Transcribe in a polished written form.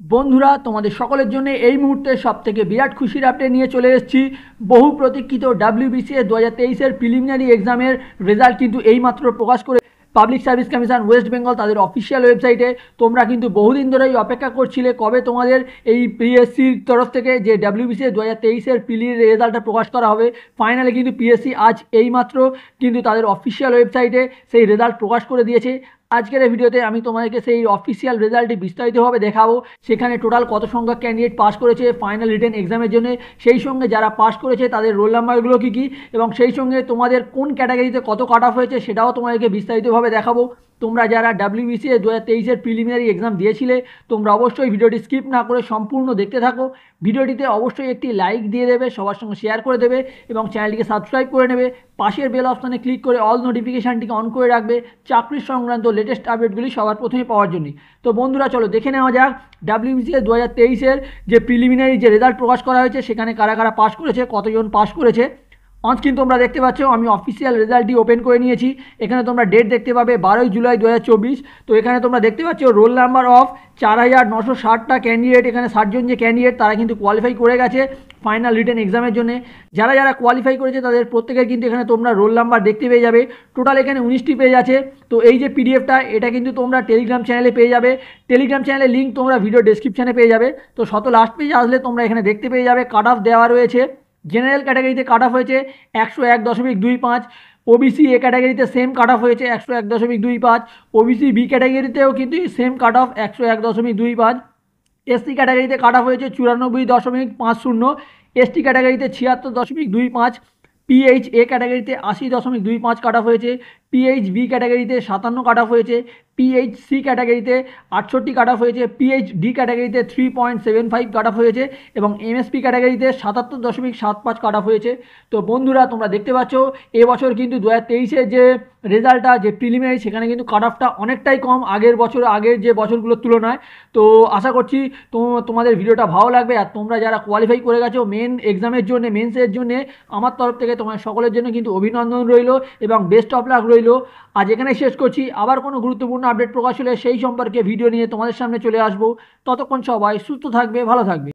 বন্ধুরা, তোমাদের সকলের জন্য এই মুহূর্তে সবথেকে বিরাট খুশির আপডেট নিয়ে চলে এসেছি। বহু প্রতীক্ষিত WBCS 2023-এর প্রিলিমিনারি এক্সামের রেজাল্ট কিন্তু এইমাত্র প্রকাশ করে public service commission West Bengal তাদের অফিসিয়াল ওয়েবসাইটে। তোমরা কিন্তু বহুদিন ধরেই অপেক্ষা করছিলে কবে তোমাদের এই পিএসসির তরফ থেকে যে WBCS 2023-এর প্রিলির রেজাল্টটা প্রকাশ করা হবে। ফাইনালি কিন্তু পিএসসি আজ এইমাত্র কিন্তু তাদের অফিসিয়াল ওয়েবসাইটে সেই রেজাল্ট প্রকাশ করে দিয়েছে। আজকের এই ভিডিওতে আমি তোমাদেরকে সেই অফিসিয়াল রেজাল্টটি বিস্তারিতভাবে দেখাবো। সেখানে টোটাল কত সংখ্যক ক্যান্ডিডেট পাস করেছে ফাইনাল রিটেন এক্সামের জন্য, সেই সঙ্গে যারা পাস করেছে তাদের রোল নাম্বারগুলো কী কী, এবং সেই সঙ্গে তোমাদের কোন ক্যাটাগরিতে কত কাট অফ হয়েছে সেটাও তোমাদেরকে বিস্তারিতভাবে দেখাবো। তোমরা যারা WBCS 2023-এর প্রিলিমিনারি এক্সাম দিয়েছিলে তোমরা অবশ্যই ভিডিওটি স্কিপ না করে সম্পূর্ণ দেখতে থাকো। ভিডিওটিতে অবশ্যই একটি লাইক দিয়ে দেবে, সবার সঙ্গে শেয়ার করে দেবে এবং চ্যানেলটিকে সাবস্ক্রাইব করে নেবে। পাশের বেল অপশানে ক্লিক করে অল নোটিফিকেশানটিকে অন করে রাখবে চাকরির সংক্রান্ত লেটেস্ট আপডেটগুলি সবার প্রথমে পাওয়ার জন্য। তো বন্ধুরা, চলো দেখে নেওয়া যাক WBCS 2023-এর যে প্রিলিমিনারি যে রেজাল্ট প্রকাশ করা হয়েছে সেখানে কারা কারা পাস করেছে, কতজন পাস করেছে। অনস্ক্রিন তোমরা দেখতে পাচ্ছ আমি অফিসিয়াল রেজাল্টটি ওপেন করে নিয়েছি। এখানে তোমরা ডেট দেখতে পাবে 12 জুলাই 2024। তো এখানে তোমরা দেখতে পাচ্ছ রোল নাম্বার অফ 4960টা ক্যান্ডিডেট, এখানে 60 জন যে ক্যান্ডিডেট তারা কিন্তু কোয়ালিফাই করে গেছে ফাইনাল রিটেন এক্সামের জন্য। যারা যারা কোয়ালিফাই করেছে তাদের প্রত্যেকের কিন্তু এখানে তোমরা রোল নাম্বার দেখতে পেয়ে যাবে। টোটাল এখানে 19টি পেজ আছে। তো এই যে পিডিএফটা এটা কিন্তু তোমরা টেলিগ্রাম চ্যানেলে পেয়ে যাবে। টেলিগ্রাম চ্যানেলের লিঙ্ক তোমরা ভিডিও ডেসক্রিপশানে পেয়ে যাবে। তো লাস্ট পেজে আসলে তোমরা এখানে দেখতে পেয়ে যাবে কাট অফ দেওয়া রয়েছে। জেনারেল ক্যাটাগরিতে কাট অফ হয়েছে 101.25। ওবিসি এ ক্যাটাগরিতে সেম কাট অফ হয়েছে 101.25। ওবিসি বি ক্যাটাগরিতেও কিন্তু সেম কাট অফ 101.25। এসসি ক্যাটাগরিতে কাট অফ হয়েছে 94.50। এসটি ক্যাটাগরিতে 76.25। পিএইচ এ ক্যাটাগরিতে 80.25 কাট অফ হয়েছে। পিএইচ বি ক্যাটাগরিতে 57 কাট অফ হয়েছে। পিএইচ সি ক্যাটাগরিতে 68 কাট অফ হয়েছে। পিএইচ ডি ক্যাটাগরিতে 3.75 কাট অফ হয়েছে এবং এমএসপি ক্যাটাগরিতে 77.75 কাট অফ হয়েছে। তো বন্ধুরা, তোমরা দেখতে পাচ্ছ এবছর কিন্তু 2023-এর যে রেজাল্টটা যে প্রিলিমিনারি সেখানে কিন্তু কাট অফটা অনেকটাই কম আগের বছর, আগের যে বছরগুলোর তুলনায়। তো আশা করছি তোমাদের ভিডিওটা ভালো লাগবে। আর তোমরা যারা কোয়ালিফাই করে গেছো মেন এক্সামের জন্য, মেন্সের জন্য, আমার তরফ থেকে তোমার সকলের জন্য কিন্তু অভিনন্দন রইল এবং বেস্ট অফ লাক রইল। আজ এখানে শেষ করছি। আবার কোনো গুরুত্বপূর্ণ আপডেট প্রকাশ হলে সেই সম্পর্কে ভিডিও নিয়ে তোমাদের সামনে চলে আসবো। ততক্ষণ সবাই সুস্থ থাকবে, ভালো থাকবে।